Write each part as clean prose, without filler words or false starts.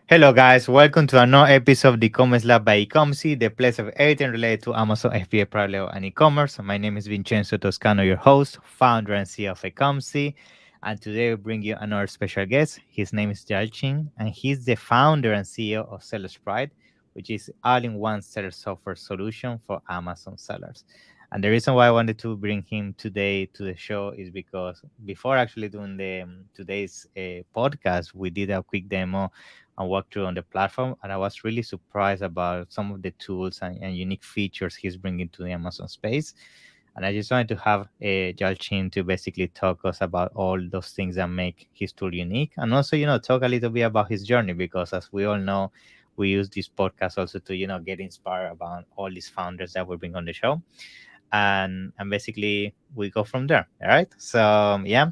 Hello, guys. Welcome to another episode of the e-commerce lab by Ecomcy, the place of everything related to Amazon FBA parallel and e-commerce. My name is Vincenzo Toscano, your host, founder, and CEO of Ecomcy. And today we bring you another special guest. His name is Yalchin, and he's the founder and CEO of Seller's Pride, which is all-in-one seller software solution for Amazon sellers. And the reason why I wanted to bring him today to the show is because before actually doing the today's podcast, we did a quick demo and walk through on the platform. And I was really surprised about some of the tools and unique features he's bringing to the Amazon space. And I just wanted to have Jalchin to basically talk us about all those things that make his tool unique. And also, talk a little bit about his journey, because as we all know, we use this podcast also to, get inspired about all these founders that we bring on the show. And basically we go from there. All right. So yeah,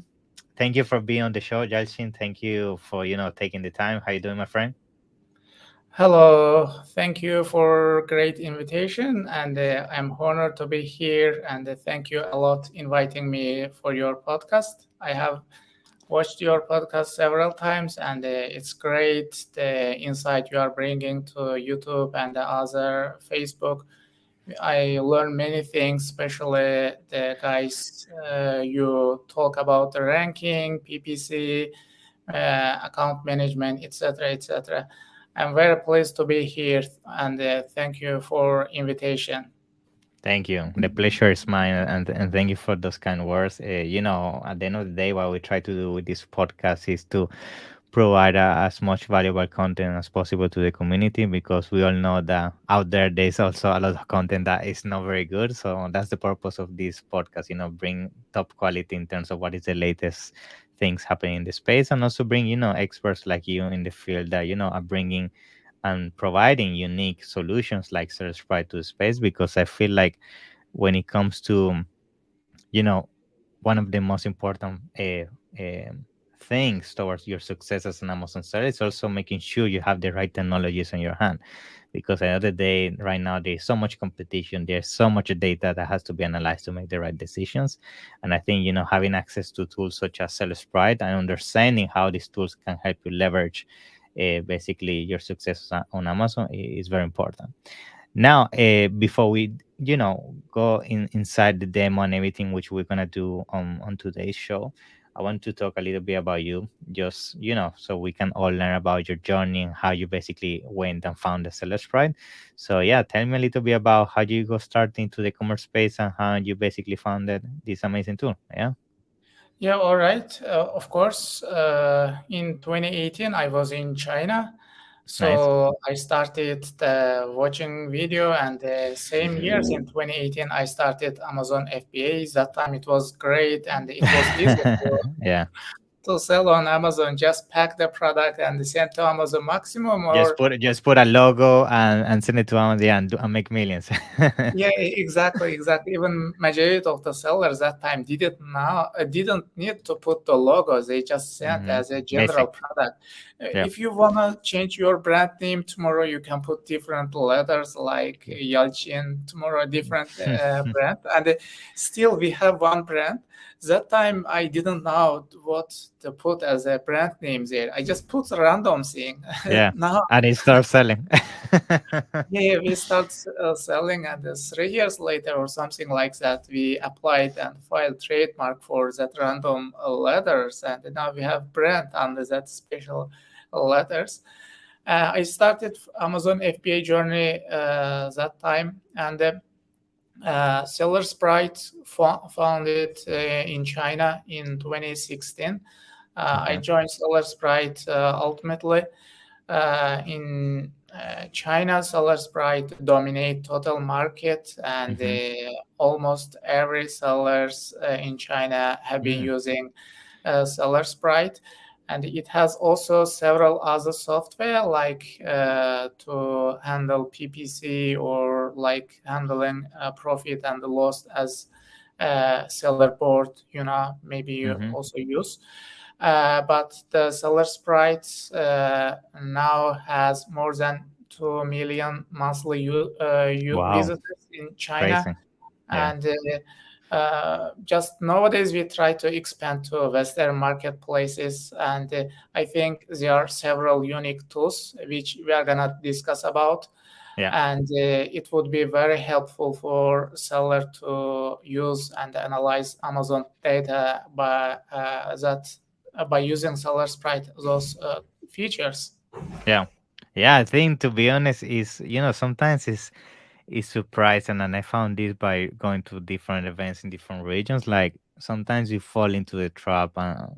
thank you for being on the show, Jalchin. Thank you for taking the time. How you doing, my friend? Hello, thank you for great invitation, and I'm honored to be here. And thank you a lot inviting me for your podcast. I have watched your podcast several times, and it's great the insight you are bringing to YouTube and the other Facebook. I learn many things, especially the guys you talk about the ranking, PPC, account management, etc., etc. I'm very pleased to be here, and thank you for invitation. Thank you. The pleasure is mine, and thank you for those kind words. At the end of the day, what we try to do with this podcast is to provide as much valuable content as possible to the community, because we all know that out there's also a lot of content that is not very good. So that's the purpose of this podcast. Bring top quality in terms of what is the latest things happening in the space, and also bring experts like you in the field that are bringing and providing unique solutions like Search Pride to the space, because I feel like when it comes to you know one of the most important things towards your success as an Amazon seller is also making sure you have the right technologies in your hand, because at the end of the day, right now there's so much competition, there's so much data that has to be analyzed to make the right decisions. And I think having access to tools such as Seller's Pride and understanding how these tools can help you leverage basically your success on Amazon is very important. Now, before we, go inside the demo and everything, which we're gonna do on today's show, I want to talk a little bit about you, just so we can all learn about your journey and how you basically went and found the Seller's Pride. So yeah, tell me a little bit about how you go start into the commerce space and how you basically founded this amazing tool. Yeah, Yeah, all right. Of course, in 2018, I was in China. nice. So I started the watching video, and the same years in 2018, I started Amazon FBA. That time it was great, and it was easy Yeah, to sell on Amazon. Just pack the product and send to Amazon Maximum, or just put a logo and send it to Amazon, yeah, and make millions. yeah, exactly, exactly. Even majority of the sellers that time didn't need to put the logos. They just sent Hmm. as a general Basic. product. Yeah. If you wanna change your brand name tomorrow, you can put different letters like Yalchin. Tomorrow, different brand, and still we have one brand. That time I didn't know what to put as a brand name there. I just put a random thing. Yeah, Now and it starts selling. yeah, we start selling, and 3 years later or something like that, we applied and filed trademark for that random letters, and now we have brand under that special letters. I started Amazon FBA journey that time, and Seller Sprite founded in China in 2016. I Okay. joined Seller Sprite ultimately in China. Seller Sprite dominate total market, and Hmm. almost every sellers in China have been Mm. using Seller Sprite. And it has also several other software like to handle PPC, or like handling profit and loss as seller board. Maybe you Hmm. also use. But the Seller Sprite now has more than 2 million monthly Wow, visitors in China, crazy. Yeah. and just nowadays we try to expand to Western marketplaces, and I think there are several unique tools which we are gonna discuss about, Yeah. and it would be very helpful for seller to use and analyze Amazon data by using seller sprite those features. Yeah. Yeah, I think to be honest is sometimes it's surprising, and I found this by going to different events in different regions. Like sometimes you fall into the trap,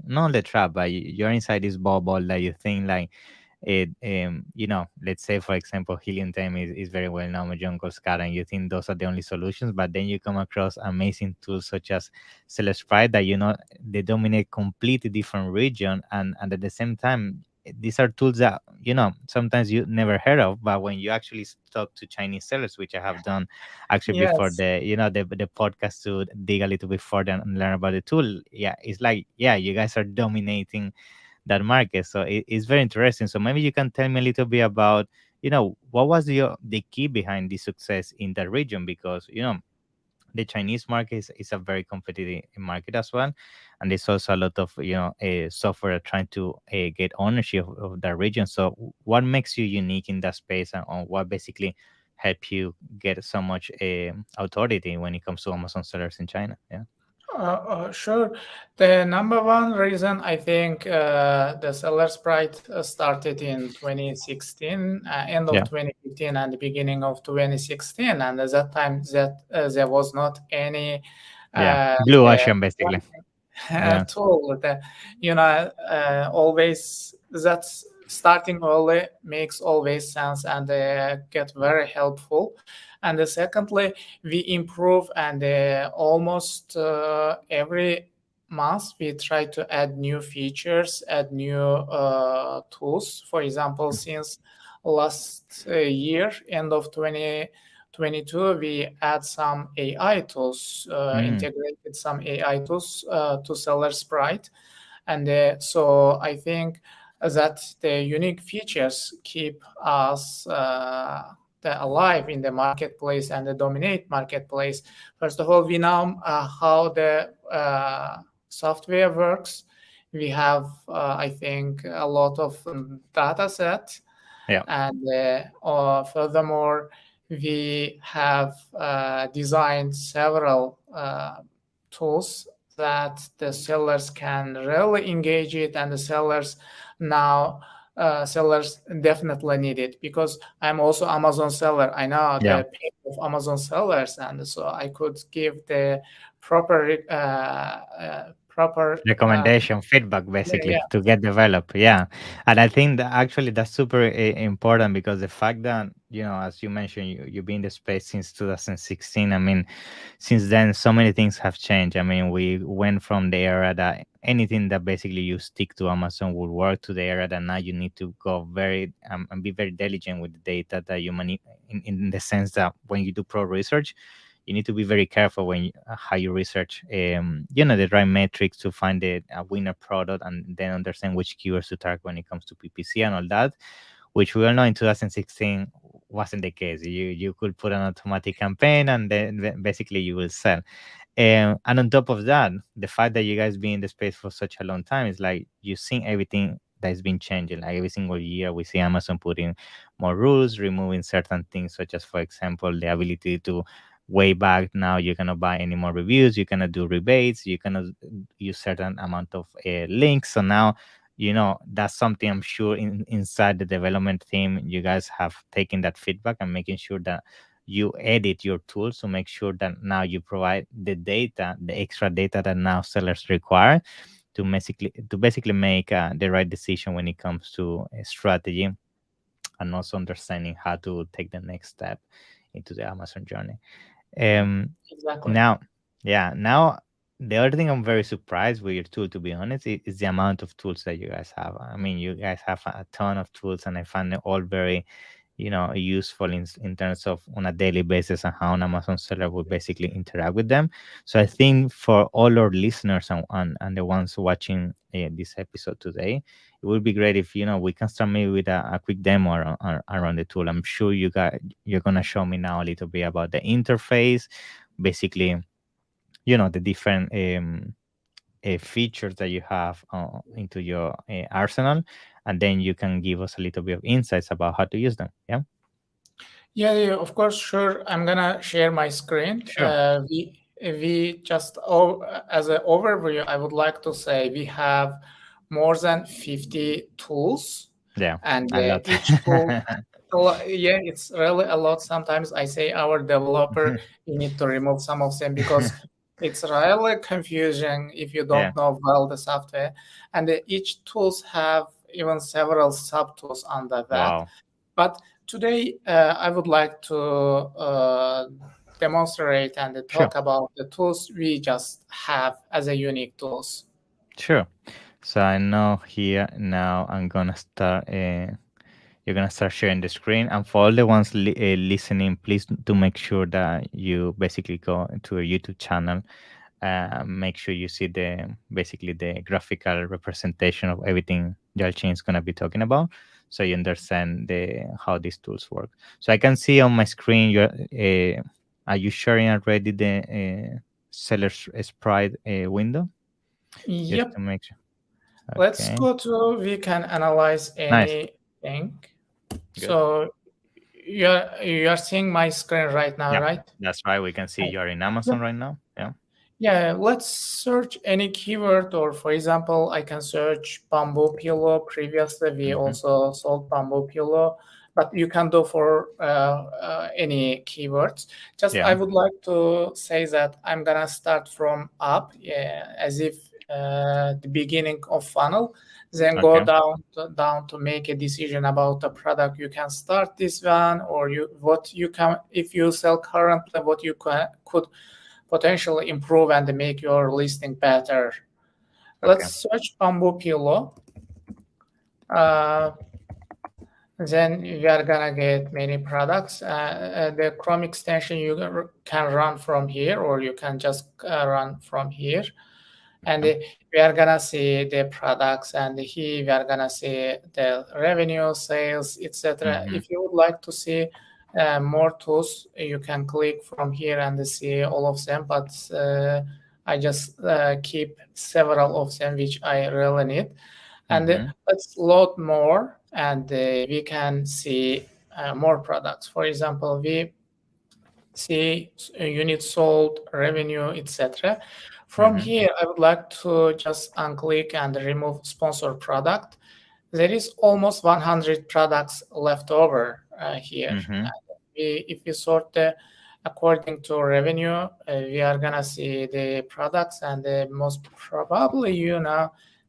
not the trap, but you're inside this bubble that you think like it let's say for example helium 10 is very well known with jungle scat, and you think those are the only solutions, but then you come across amazing tools such as Celesprite that they dominate completely different region, and at the same time these are tools that sometimes you never heard of, but when you actually talk to Chinese sellers, which I have done actually before Yes. the podcast, to dig a little bit further and learn about the tool, yeah, it's like, yeah, you guys are dominating that market. So it's very interesting. So maybe you can tell me a little bit about, what was the key behind the success in that region? Because, the Chinese market is a very competitive market as well. And there's also a lot of, software trying to get ownership of that region. So what makes you unique in that space, and what basically help you get so much authority when it comes to Amazon sellers in China? Yeah. Sure. The number one reason I think the Seller Sprite started in 2016, end of Yeah. 2015 and the beginning of 2016, and at that time there was not any Yeah. uh, Blue uh, ocean, basically. Yeah. tool that always that's starting early makes always sense and get very helpful. And secondly, we improve, and almost every month we try to add new features, add new tools. For example, since last year, end of 2022, we add some AI tools, Mm. integrated some AI tools to Seller Sprite. And so I think that the unique features keep us alive in the marketplace and the dominate marketplace. First of all, we know how the software works. We have, I think, a lot of data set, Yeah. and furthermore, we have designed several tools that the sellers can really engage it, and the now sellers definitely need it, because I'm also Amazon seller. I know Yeah. the pain of Amazon sellers, and so I could give the proper Recommendation feedback yeah, basically yeah. to get developed, yeah. And I think that actually that's super important, because the fact that, as you mentioned, you've been in the space since 2016. I mean, since then so many things have changed. I mean, we went from the era that anything that basically you stick to Amazon will work, to the era that now you need to go very and be very diligent with the data that in the sense that when you do pro research, you need to be very careful when how you research the right metrics to find the a winner product, and then understand which keywords to target when it comes to PPC and all that, which we all know in 2016 wasn't the case. You could put an automatic campaign, and then basically you will sell. And on top of that, the fact that you guys been in the space for such a long time is like you've seen everything that's been changing. Like every single year, we see Amazon putting more rules, removing certain things, such as, for example, the ability to way back now you cannot buy any more reviews, you cannot do rebates, you cannot use certain amount of links. So now, that's something I'm sure inside the development team, you guys have taken that feedback and making sure that you edit your tools to make sure that now you provide the data, the extra data that now sellers require to basically make the right decision when it comes to strategy, and also understanding how to take the next step into the Amazon journey. Um, Exactly. now, yeah, now the other thing I'm very surprised with your tool, to be honest, is the amount of tools that you guys have. I mean, you guys have a ton of tools, and I find it all very, useful in terms of on a daily basis and how an Amazon seller would basically interact with them. So I think for all our listeners and the ones watching this episode today, it would be great if we can start maybe with a quick demo around the tool. I'm sure you're gonna show me now a little bit about the interface, basically the different features that you have into your arsenal, and then you can give us a little bit of insights about how to use them. Yeah, Yeah, yeah, of course, sure. I'm gonna share my screen. sure. We just as an overview, I would like to say we have more than 50 tools, Yeah, and a lot. each tool, yeah, it's really a lot. Sometimes I say our developer, you need to remove some of them because it's really confusing if you Yeah. don't know well the software, and each tools have even several sub tools under that. Wow. But today, I would like to demonstrate and Sure. talk about the tools we just have as a unique tools. Sure. So I know here now I'm gonna start. You're gonna start sharing the screen, and for all the ones listening, please do make sure that you basically go to a YouTube channel. Make sure you see the basically the graphical representation of everything Yalchin is gonna be talking about, so you understand the how these tools work. So I can see on my screen. Are you sharing already the seller's sprite window? Just Yep. to make sure. Let's Okay. go to, we can analyze Nice. anything. Good. So you're seeing my screen right now, Yeah. right? That's right. We can see you are in Amazon right now. Yeah. Yeah, let's search any keyword, or for example, I can search bamboo pillow. Previously, we Mm-hmm. also sold bamboo pillow, but you can do for any keywords. Just Yeah. I would like to say that I'm gonna start from up, yeah, as if the beginning of funnel, then go Okay. down to make a decision about the product. You can start this one, or you what you can if you sell currently, what you could potentially improve and make your listing better. Okay. Let's search bamboo pillow. Uh, then we are gonna get many products. The Chrome extension you can run from here, or you can just run from here. And Okay. we are gonna see the products, and here we are gonna see the revenue, sales, etc. Mm-hmm. If you would like to see more tools, you can click from here and see all of them, but I just keep several of them which I really need. And Mm-hmm. let's load more, and we can see more products. For example, we see units sold, revenue, etc. From Mm-hmm. here, I would like to just unclick and remove sponsor product. There is almost 100 products left over here. Mm-hmm. If we sort according to revenue, we are gonna see the products, and most probably,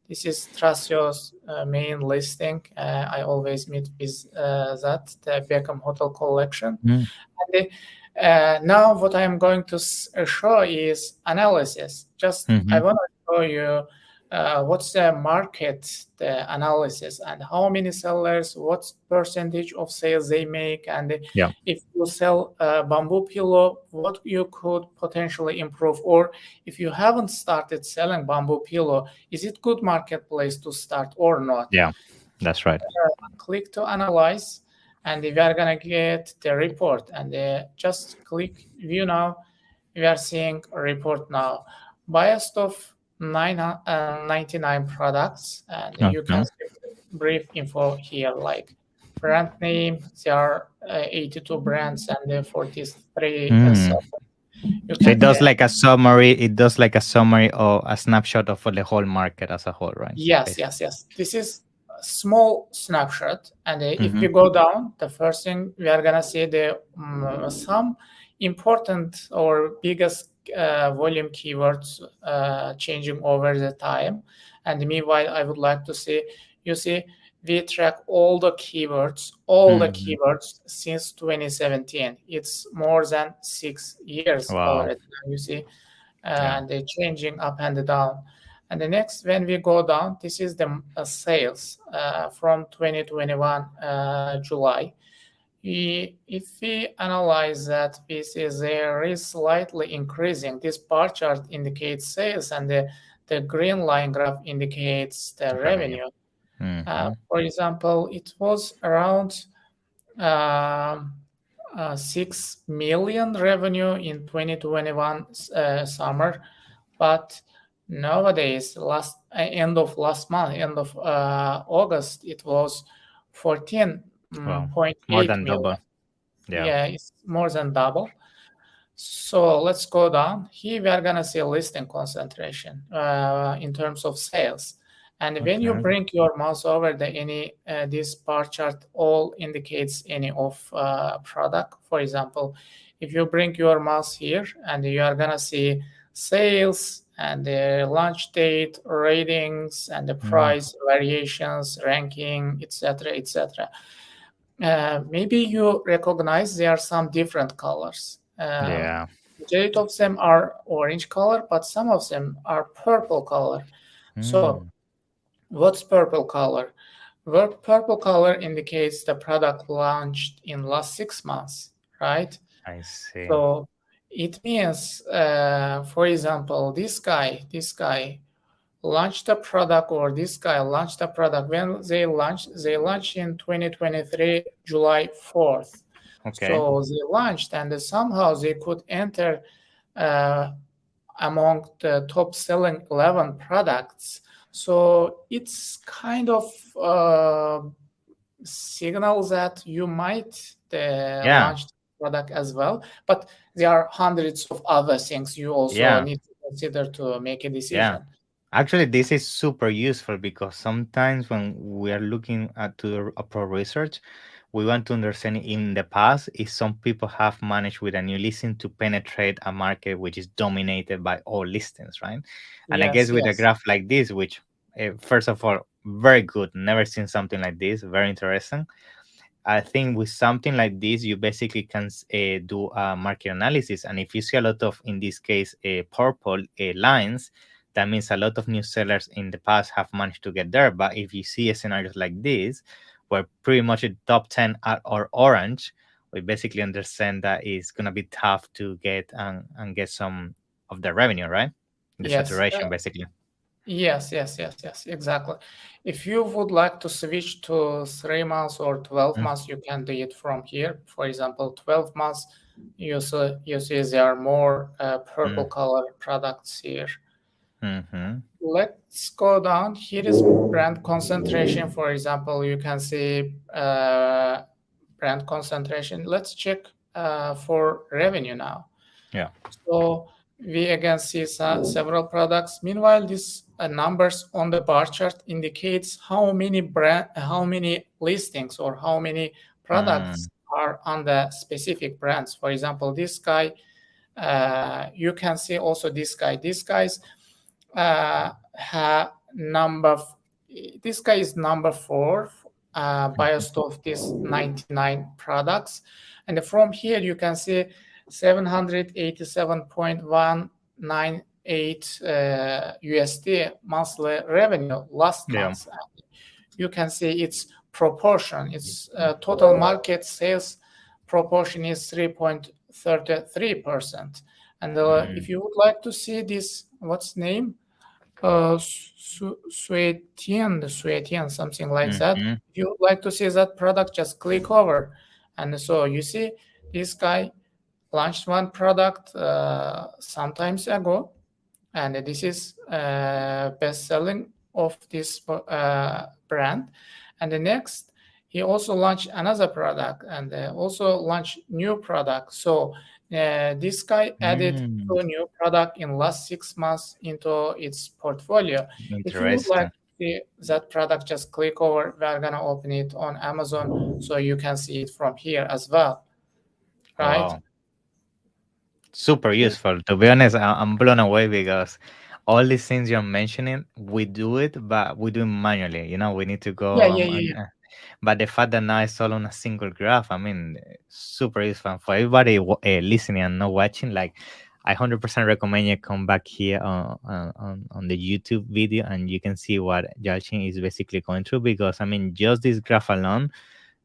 this is Tracio's main listing. I always meet with that, the Beckham Hotel Collection. And now what I'm going to show is analysis. Just I Mm-hmm. want to show you what's the market, the analysis, and how many sellers, what percentage of sales they make, and Yeah. if you sell a bamboo pillow, what you could potentially improve, or if you haven't started selling bamboo pillow, is it good marketplace to start or not? Yeah. That's right. Click to analyze, and we are gonna get the report, and just click view now. We are seeing a report now, biased of 99 products, and you can Okay. see brief info here, like brand name. There are 82 brands and 43 Mm. so you So can it does like a summary. It does like a summary or a snapshot of the whole market as a whole, right? Yes, Basically. yes, yes. This is a small snapshot, and if Mm-hmm. we go down, the first thing we are gonna see the some important or biggest volume keywords changing over the time. And meanwhile, I would like to see, you see, we track all the Mm-hmm. keywords since 2017. It's more than 6 years Wow. already. You see, Yeah. and they're changing up and down. And the next, when we go down, this is the sales from 2021 July. If we analyze that, this is there is slightly increasing. This bar chart indicates sales, and the green line graph indicates the Revenue. revenue. Mm-hmm. For example, it was around um, 6 million revenue in 2021 summer, but nowadays, end of last month, end of August, it was Wow, more 14.8 than million. double. Yeah. Yeah, it's more than double. So let's go down. Here we are gonna see listing concentration in terms of sales. And when you Okay. bring your mouse over the any this bar chart all indicates any of product. For example, if you bring your mouse here and you are gonna see sales and the launch date, ratings, and the Mm, price variations, ranking, etc., etc. Maybe you recognize there are some different colors. yeah. Majority of them are orange color, but some of them are purple color. So, Mm, what's purple color? Well, purple color indicates the product launched in last 6 months, right? I see. So, it means, for example, this guy launched a product, or this guy launched a product when they launched in 2023 July 4th. Okay. So they launched, and somehow they could enter uh, among the top selling 11 products. So it's kind of signal that you might Yeah. launch the product as well, but there are hundreds of other things you also Yeah. need to consider to make a Yeah. decision. Actually, this is super useful because sometimes when we are looking at to a pro research, we want to understand in the past if some people have managed with a new listing to penetrate a market which is dominated by all listings, right? And I guess Yes, with a yes. graph like this, which first of all, very good, never seen something like this, very interesting. I think with something like this, you basically can do a market analysis. And if you see a lot of, in this case, purple lines, that means a lot of new sellers in the past have managed to get there. But if you see scenarios like this, where pretty much the top 10 are orange, we basically understand that it's going to be tough to get and get some of the revenue, right? The Yes. saturation, basically. Yes, yes, yes, yes, exactly. If you would like to switch to 3 months or 12 Mm, months, you can do it from here. For example, 12 months, you see there are more purple mm, color products here. mm-hmm. Let's go down. Here is brand concentration. For example, you can see brand concentration. Let's check for revenue now. Yeah. So we again see several products. Meanwhile, these numbers on the bar chart indicates how many listings or how many Mm, products are on the specific brands. For example, this guy, you can see also this guy. This guy's number. This guy is number 4, biased of these 99 products, and from here you can see 787.198 USD monthly revenue last yeah. month. You can see its proportion, its total market sales proportion is 3.33%. And Mm, if you would like to see this, what's name? Suetian, something like that. mm-hmm. If you would like to see that product, just click over. And so you see this guy launched one product sometimes ago, and this is best selling of this brand. And the next, he also launched another product and also launched new product. So this guy added Mm, 2 new product in last 6 months into its portfolio. If you would like interesting. to see that product, just click over. We're gonna open it on Amazon so you can see it from here as well, right? Wow. Super useful. To be honest, I'm blown away because all these things you're mentioning, we do it, but we do it manually. We need to Yeah, go yeah, and yeah, but the fact that now it's all on a single graph, I mean, super useful for everybody listening and not watching. Like, I 100% recommend you come back here on the YouTube video and you can see what Yalchin is basically going through because I mean, just this graph alone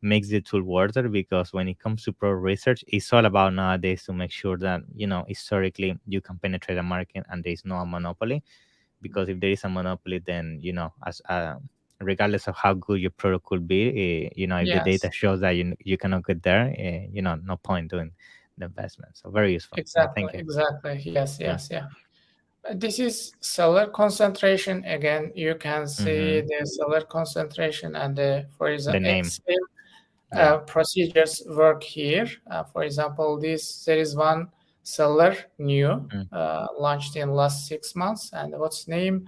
makes the tool worth it because when it comes to pro research, it's all about nowadays to make sure that historically you can penetrate a market and there is no monopoly. Because if there is a monopoly, then as regardless of how good your product could be, if the data Yes, shows that you cannot get there, no point doing the investment. So very useful. Yeah, exactly, thank you. exactly. Yes, Yeah. yes, yeah. This is seller concentration. Again, you can see Mm-hmm. the seller concentration and the, for The example, name. same Yeah. procedures work here. For example, this there is one seller new Mm. launched in last 6 months, and what's name?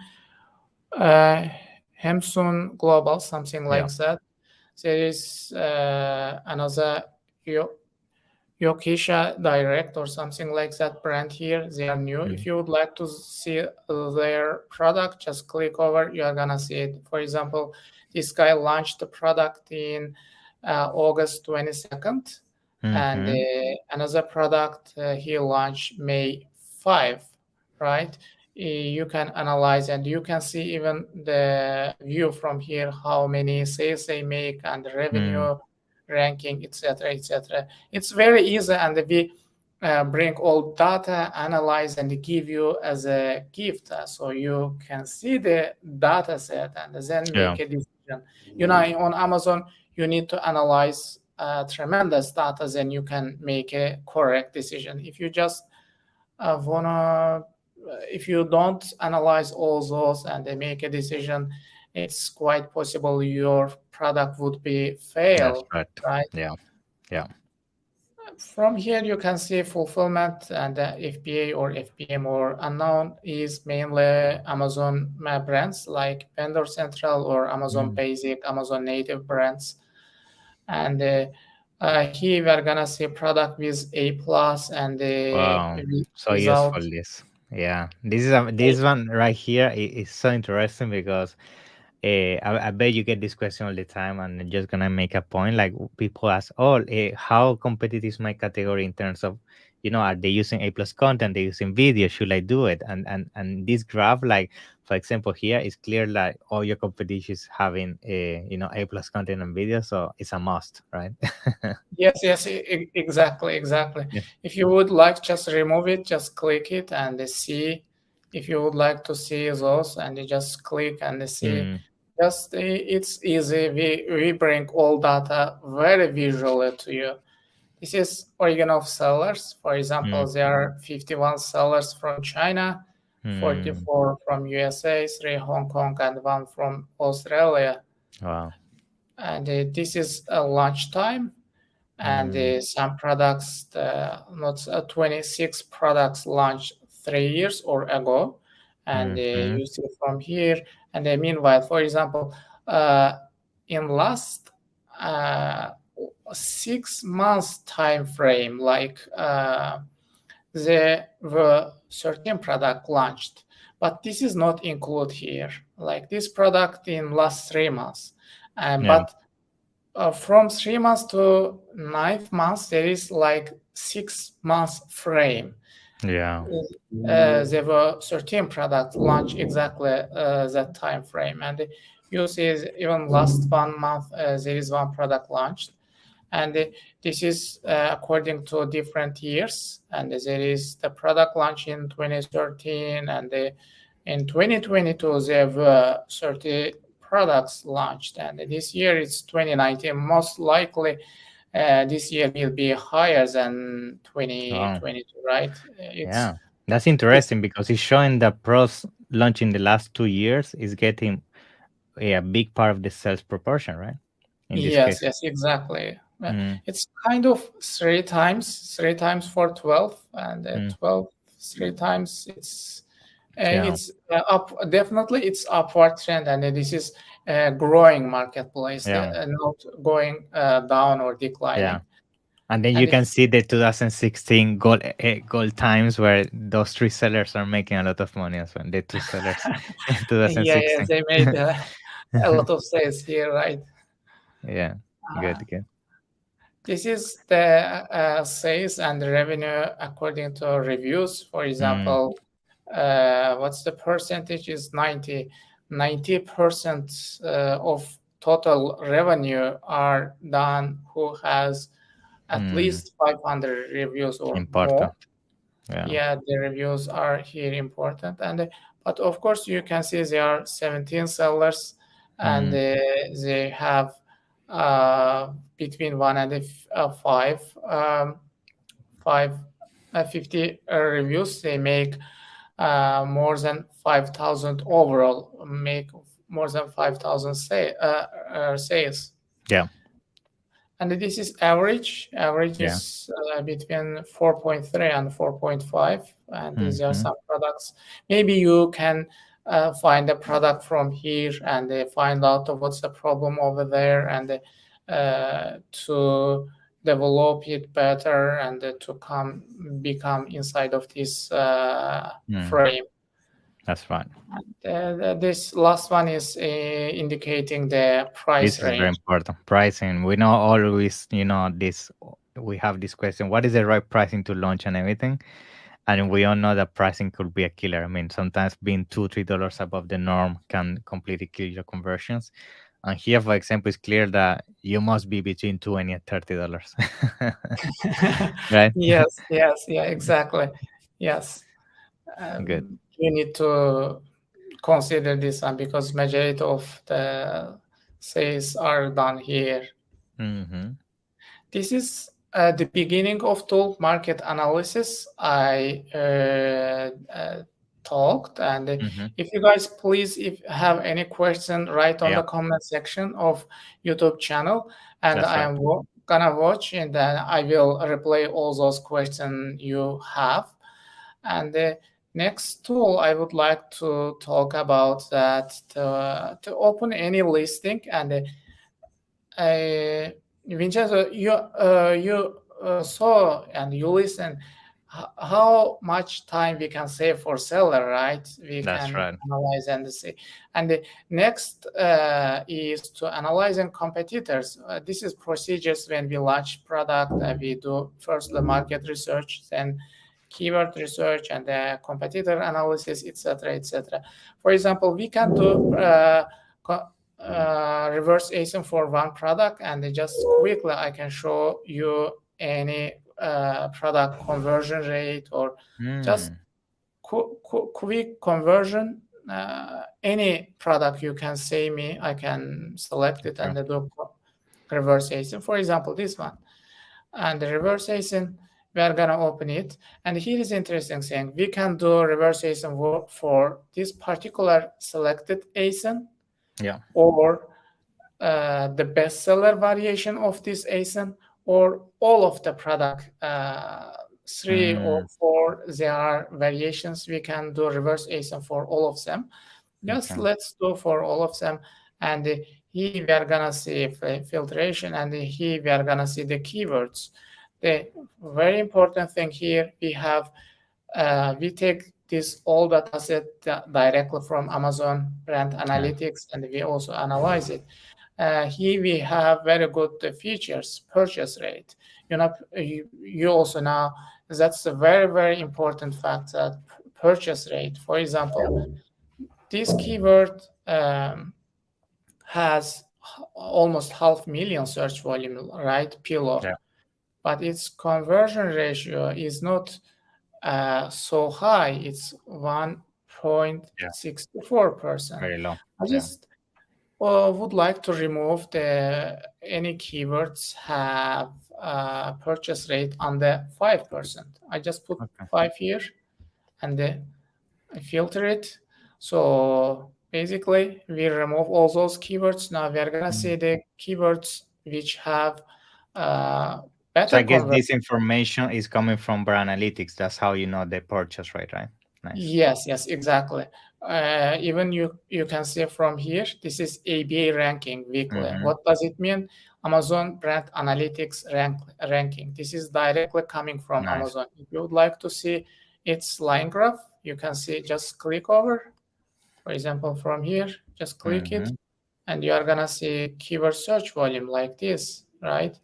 Uh, Hemsun Global, something Yeah. like that. There is another Yokisha Direct or something like that brand here. They are new. If Mm. you would like to see their product, just click over. You are gonna see it. For example, this guy launched the product in August 22nd, and Mm-hmm. another product he launched May 5, right? You can analyze and you can see even the view from here, how many sales they make and the Mm. revenue ranking, etc., etc. It's very easy, and we bring all data, analyze, and give you as a gift, so you can see the data set and then Yeah. make a decision. On Amazon, you need to analyze tremendous data, then you can make a correct decision. If you just wanna, if you don't analyze all those and they make a decision, it's quite possible your product would be That's fail, right. right? Yeah. Yeah. From here, you can see fulfillment and FBA or FBM or unknown is mainly Amazon brands like Vendor Central or Amazon Mm. Basic, Amazon native brands. And here we are gonna see product with A plus and Wow. So without useful this. Yeah. This one right here is so interesting because I bet you get this question all the time, and I'm just gonna make a point. Like people ask, "Oh, how competitive is my category in terms of, are they using A plus content? They using video? Should I do it?" And this graph, like for example, here is clear like all your competition is having A plus content and video, so it's a must, right? Yes, yes, exactly, exactly. Yeah. If you would like just remove it, just click it and see. If you would like to see those, and you just click and see. Mm, Just it's easy. We bring all data very visually to you. This is origin of sellers. For mm, example, there are 51 sellers from China, mm. 44 from USA, 3 Hong Kong, and 1 from Australia. Wow. And this is a launch time, and Mm, some products, not 26 products launched 3 years or ago, and mm, you see from here. And meanwhile, for example, uh, in last uh, 6 months time frame, like there were certain product launched, but this is not included here. Like this product in last 3 months, yeah. but from 3 months to 9 months, there is like 6 months frame. Yeah. There were 13 products launched exactly that time frame, and you see even last 1 month there is one product launched, and this is according to different years. And there is the product launch in 2013, and in 2022 there were 30 products launched, and this year it's 2019. Most likely this year will be higher than Oh, 2022, right? yeah. That's It's interesting because it's showing that pros launch in the last 2 years is getting a big part of the sales proportion, right? In this Yes, case. yes, exactly. Mm, It's kind of three times for 12, and mm, 12 3 times. yeah. It's up. Definitely, it's upward trend, and this is a growing marketplace, Yeah. not going down or Yeah. declining. And then you And can see the 2016 gold times where those three sellers are making a lot of money as well. The two sellers in yeah, yeah, 2016. they made a lot of sales here, right? Yeah. Uh, Good. Good. This is the sales and revenue according to reviews. For Mm, example, what's the percentage is 90% of total revenue are done who has at mm, least 500 reviews or more. important. Yeah. Yeah, the reviews are here important. And but of course you can see there are 17 sellers and Mm, they have uh, between one and five, 50 reviews. They make more than 5,000 overall, make more than 5,000 sales. yeah, And this is average. Average yeah. is between 4.3 and 4.5. And these are Mm-hmm. some products. Maybe you can find a product from here and find out what's the problem over there, and to develop it better, and to come become inside of this Mm, frame. that's right. This last one is indicating the price This is very range. important. Pricing. We know always, this. We have this question: what is the right pricing to launch and everything? And we all know that pricing could be a killer. I mean, sometimes being $2, $3 above the norm can completely kill your conversions. And here, for example, it's clear that you must be between $20 and $30, right? Yes, yes, yeah, exactly. Yes. Good. You need to consider this one because majority of the sales are done here. Mm-hmm. This is the beginning of tool market analysis. I talked, and Mm-hmm. if you guys please, if have any question, write on Yeah, the comment section of YouTube channel, and that's I right. am gonna watch, and then I will reply all those questions you have. And the next tool I would like to talk about that to open any listing. And uh, Vincenzo, you saw and you listen how much time we can save for seller, right? We That's can right. analyze and see. And the next is to analyzing competitors. This is procedures when we launch product. We do first the market research, then keyword research, and the competitor analysis, etc., etc. For example, we can do reverse ASIN for one product, and just quickly I can show you any product conversion rate, or just Mm, quick conversion. Any product you can say me, I can select it and okay. do reverse ASIN. For example, this one, and the reverse ASIN, we are gonna open it. And here is interesting thing: we can do reverse ASIN for this particular selected ASIN, Yeah. or the bestseller variation of this ASIN, or all of the product, three or Mm, four there are variations. We can do reverse ASIN for all of them. Just okay. let's do for all of them. And here we are gonna see filtration, and here we are gonna see the keywords. The very important thing here, we take this all data set directly from Amazon Brand Yeah. Analytics, and we also analyze it. Here we have very good features, purchase rate. You also know that's a very, very important fact, that purchase rate. For example, this keyword has almost 500,000 search volume, right? Pillow. Yeah. But its conversion ratio is not so high. It's Yeah. 1.64%. Very low. I Yeah. just would like to remove the any keywords have purchase rate under 5%. I just put Okay. 5 here, and I filter it. So basically, we remove all those keywords. Now we are gonna see Mm. the keywords which have uh, So better I guess conversion. this information is coming from Brand Analytics. That's how you know the purchase rate, right? Nice. Yes, yes, exactly. Even you can see from here, this is ABA ranking weekly. Mm-hmm. What does it mean? Amazon Brand Analytics ranking. This is directly coming from Nice. Amazon. If you would like to see its line graph, you can see, just click over. For example, from here, just click it, Mm-hmm. and you are gonna see keyword search volume like this, right?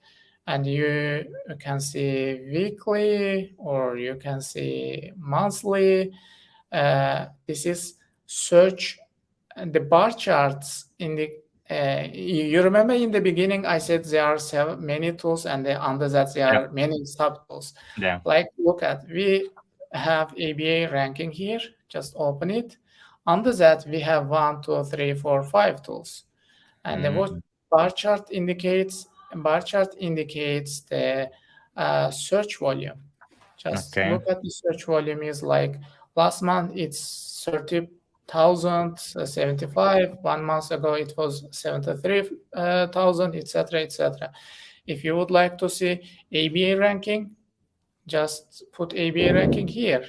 And you can see weekly, or you can see monthly. This is search, and the bar charts in the you remember in the beginning I said there are many tools, and under that there Yeah. are many sub tools. Yeah. Like, look at, we have ABA ranking here. Just open it. Under that we have 1, 2, 3, 4, 5 tools. And the what Mm, bar chart indicates the search volume. Just okay. look at the search volume is like last month it's 30,000 75. 1 month ago it was 73,000, etc., etc. If you would like to see ABA ranking, just put ABA ranking here.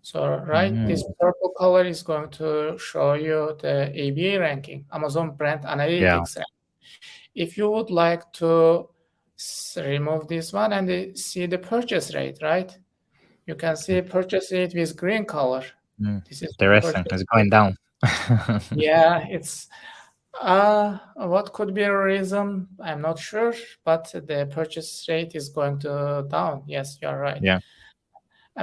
So right, Mm, this purple color is going to show you the ABA ranking, Amazon Brand yeah. Analytics. If you would like to remove this one and see the purchase rate, right? You can see purchase rate with green color. Mm, This is interesting. purchase It's going rate. down. Yeah, it's what could be a reason? I'm not sure, but the purchase rate is going to down. Yes, you're right. Yeah.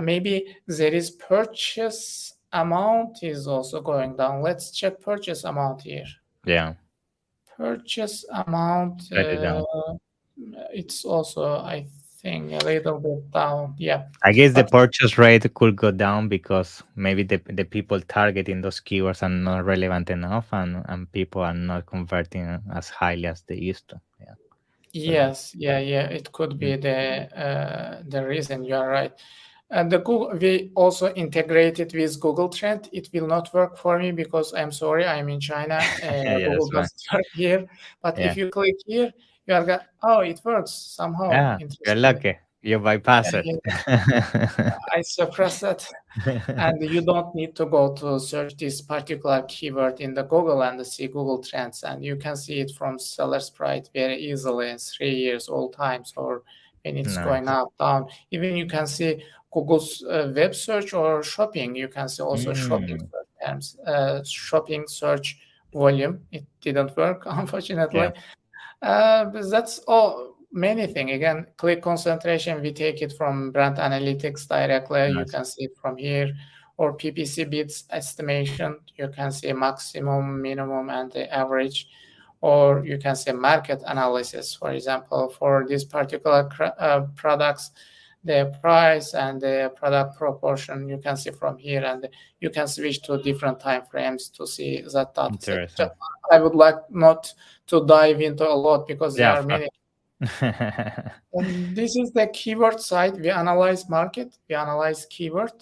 Maybe there is purchase amount is also going down. Let's check purchase amount here. Yeah. Purchase amount, Slightly down. it's also, I think, a little bit down. Yeah, I guess the but purchase rate could go down because maybe the people targeting those keywords are not relevant enough, and people are not converting as highly as they used to. Yeah. Could be. yes, yeah, yeah, it could Mm. be the reason. You are right. And the Google, we also integrated with Google Trend. It will not work for me because I'm sorry, I'm in China. Yeah, Google that's fine. doesn't work here. But if Yeah. you click here, you are got, oh, it works somehow. Yeah. You're Interestingly. lucky. You bypass it. Yeah, I suppress it. And you don't need to go to search this particular keyword in the Google and see Google Trends. And you can see it from seller sprite very easily in 3 years, all times, or when it's going Nice. up, down. Even you can see Google's web search or shopping. You can see also shopping Mm. search terms, shopping search volume. It didn't work, unfortunately. Yeah. But that's all. Many thing again, click concentration. We take it from brand analytics directly. You Nice. can see it from here, or PPC bids estimation. You can see maximum, minimum, and the average, or you can see market analysis. For example, for these particular products, the price and the product proportion you can see from here, and you can switch to different time frames to see that data set. Interesting. I would like not to dive into a lot because there Yeah. are many. And this is the keyword side. We analyze market, we analyze keyword.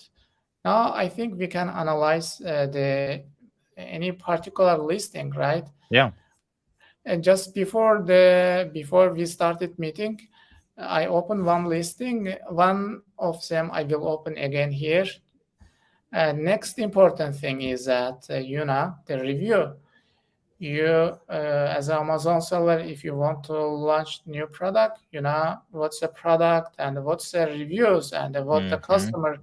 Now I think we can analyze the any particular listing, right? Yeah. And just before we started meeting, I opened one listing. One of them I will open again here. Next important thing is that the review. You as an Amazon seller, if you want to launch new product, what's the product and what's the reviews and what the Mm-hmm. customer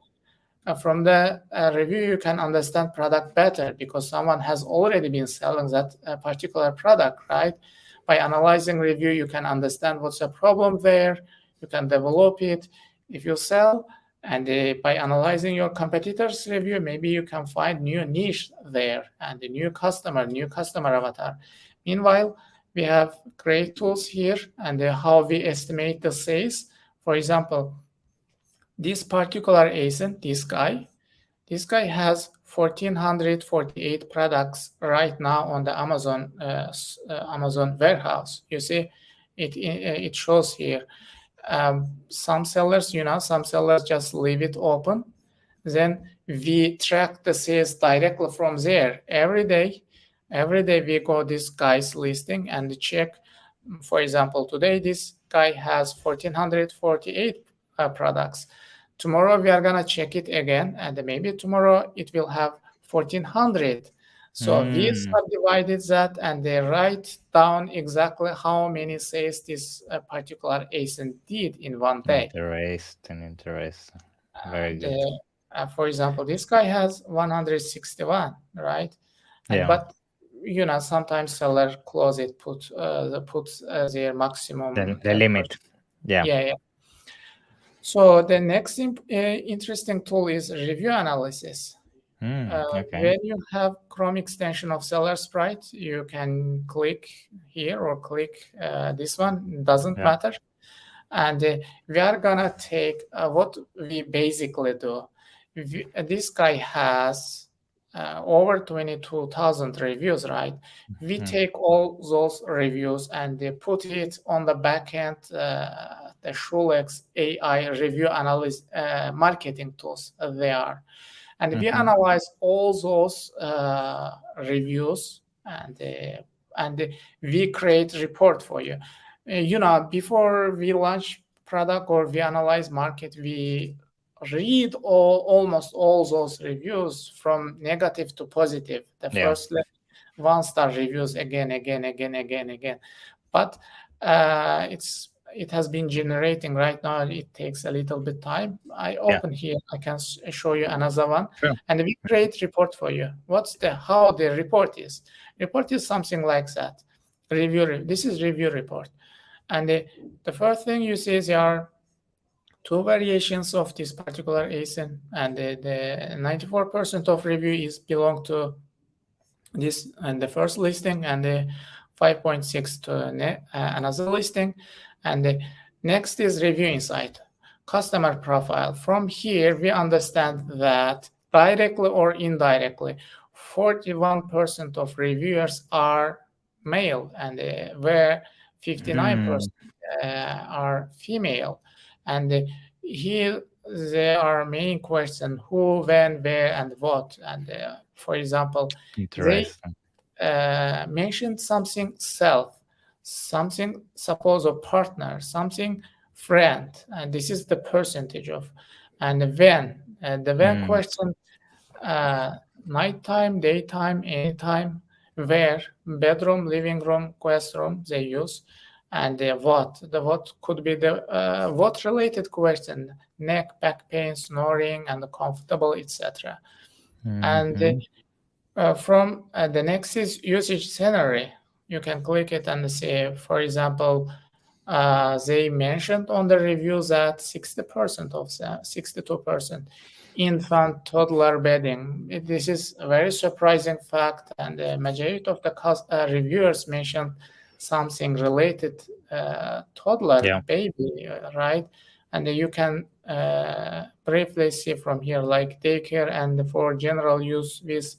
from the review you can understand product better because someone has already been selling that particular product, right? By analyzing review you can understand what's the problem there, you can develop it. If you sell and by analyzing your competitors review, maybe you can find new niche there and a new customer avatar. Meanwhile, we have great tools here and how we estimate the sales. For example, this particular agent, this guy has 1,448 products right now on the Amazon warehouse. You see, it shows here. Some sellers just leave it open. Then we track the sales directly from there every day. Every day we go this guy's listing and check. For example, today this guy has 1,448 products. Tomorrow we are gonna check it again, and maybe tomorrow it will have 1,400. So we Mm. subdivided that and they write down exactly how many sales this particular agent did in one day. Interesting. Interesting. Very And good. for example, this guy has 161, right? And Yeah. but sometimes seller close it, put their maximum. The limit. Yeah. Yeah, yeah. So the next interesting tool is review analysis. Okay. When you have Chrome extension of Seller Sprite, you can click here or click this one. It doesn't Yeah. matter. And we are gonna take what we basically do. This guy has over 22,000 reviews, right? We Mm, take all those reviews and they put it on the backend, the Shulex AI review analyst marketing tools they are. And we mhm, analyze all those reviews and we create report for you. Before we launch product or we analyze market, we read almost all those reviews from negative to positive. The yeah, first 1 star reviews again. But it has been generating right now. It takes a little bit time. I yeah, open here. I can show you another one, sure. and we create report for you. What's the how the report is? Report is something like that. This is review report, and the first thing you see is there are two variations of this particular ASIN, and the 94% of review is belong to this and the first listing, and the 5.6 to another listing, and the next is review insight, customer profile. From here we understand that directly or indirectly 41% of reviewers are male, and where 59% Mm, are female, and here there are main question: who, when, where, and what. And for example, they interesting. mentioned something self, something suppose a partner, something friend, and this is the percentage of. And when the when Mm, question, uh, nighttime, daytime, anytime, where, bedroom, living room, guest room they use, and the what could be the what related question: neck, back pain, snoring, and comfortable, etc. And mhm, from the next is usage scenario. You can click it and see, for example, they mentioned on the reviews that 60% of them, 62% infant toddler bedding. This is a very surprising fact, and the majority of the reviewers mentioned something related toddler yeah. baby, right? And you can briefly see from here, like daycare and for general use with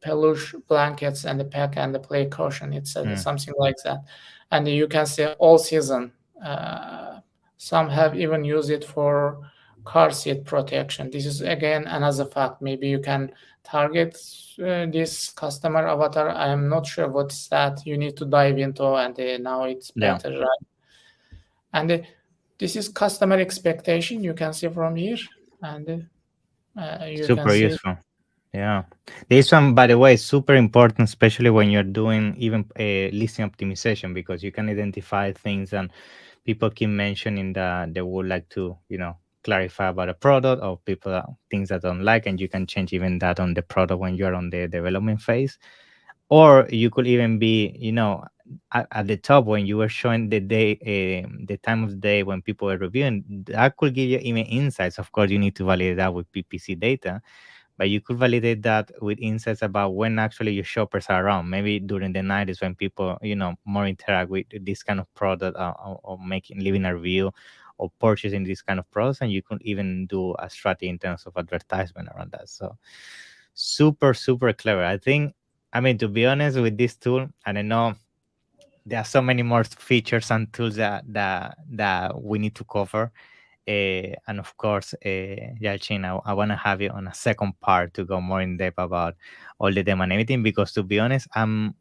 peluche blankets and the pack and the play cushion. It's Mm, something like that. And you can see all season. Uh, some have even used it for car seat protection. This is again another fact. Maybe you can target this customer avatar. I am not sure what's that. You need to dive into, and now it's yeah. better, right? And this is customer expectation. You can see from here, and you can Super see. useful. Yeah. This one, by the way, is super important, especially when you're doing even listing optimization, because you can identify things and people keep mentioning that they would like to, clarify about a product or people things that don't like, and you can change even that on the product when you're on the development phase. Or you could even be, at the top when you were showing the day, the time of day when people are reviewing, that could give you even insights. Of course, you need to validate that with PPC data, but you could validate that with insights about when actually your shoppers are around. Maybe during the night is when people, more interact with this kind of product, or making leaving a review or purchasing this kind of products, and you can even do a strategy in terms of advertisement around that. So super, super clever. I think, I mean, to be honest with this tool, and I know there are so many more features and tools that we need to cover. And of course, Yalchin, I want to have you on a second part to go more in depth about all the demo and everything. Because to be honest, I'm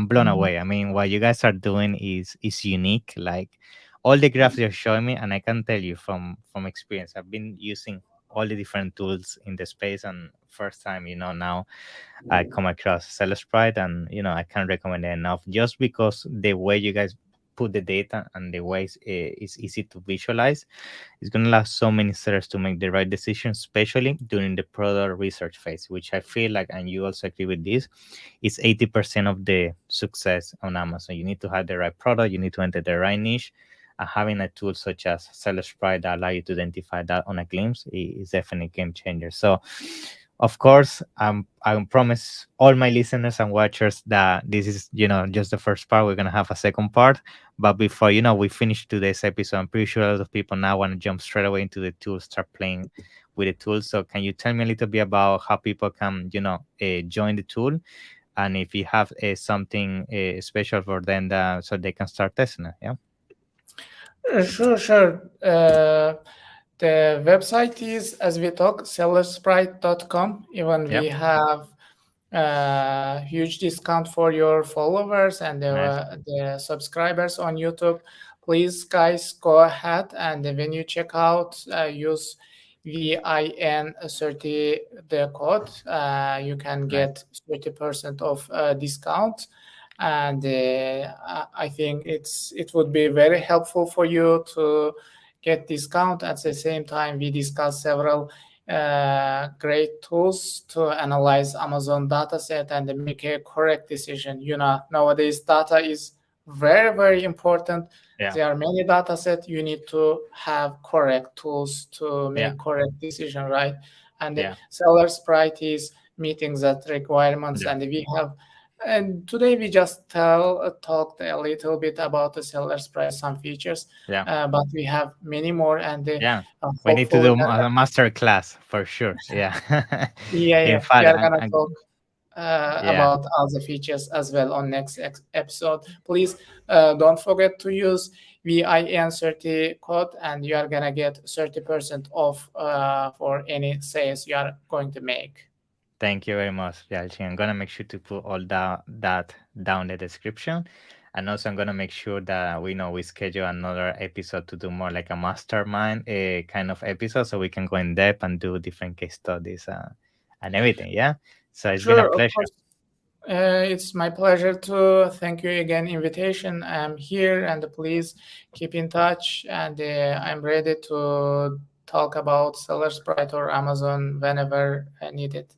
blown Mhm. away. I mean, what you guys are doing is unique. Like all the graphs you're showing me, and I can tell you from experience, I've been using all the different tools in the space, and first time, now I come across Seller Sprite, and I can't recommend it enough, just because the way you guys put the data and the ways it's easy to visualize. It's going to allow so many sellers to make the right decision, especially during the product research phase, which I feel like, and you also agree with this, is 80% of the success on Amazon. You need to have the right product, you need to enter the right niche, and having a tool such as Seller Sprite that allow you to identify that on a glimpse is definitely a game changer. So Of course, I promise all my listeners and watchers that this is, just the first part. We're gonna have a second part, but before we finish today's episode, I'm pretty sure a lot of people now want to jump straight away into the tools, start playing with the tools. So, can you tell me a little bit about how people can, join the tool, and if you have something special for them that so they can start testing it? Yeah. Sure, sure. The website is, as we talk, sellersprite.com. Even Yeah. we have huge discount for your followers and Nice. the subscribers on YouTube. Please, guys, go ahead and when you check out, use VIN30, the code. You can Nice. get 30% of discount. And I think it would be very helpful for you to get discount. At the same time, we discuss several great tools to analyze Amazon data set and make a correct decision. Nowadays data is very, very important. Yeah. There are many data sets. You need to have correct tools to Yeah. make correct decision, right? And the Yeah. seller's price is meeting that requirements. Yeah. And today we just talked a little bit about the seller's price, some features, Yeah. but we have many more, and Yeah. We need to hopefully, do a master class for sure. Yeah. yeah, In yeah, we fact, are gonna talk yeah. about other features as well on next episode. Please don't forget to use VIN30 code, and you are gonna get 30% off for any sales you are going to make. Thank you very much, Yalchin. I'm gonna make sure to put all that down in the description. And also I'm gonna make sure that we schedule another episode to do more like a mastermind kind of episode so we can go in depth and do different case studies and everything. Yeah. So it's been a Sure, of pleasure. course. It's my pleasure to thank you again invitation. I'm here, and please keep in touch, and I'm ready to talk about Seller's Sprite or Amazon whenever needed.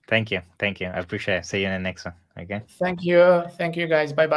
Thank you. Thank you. I appreciate it. See you in the next one. Okay. Thank you guys. Bye bye.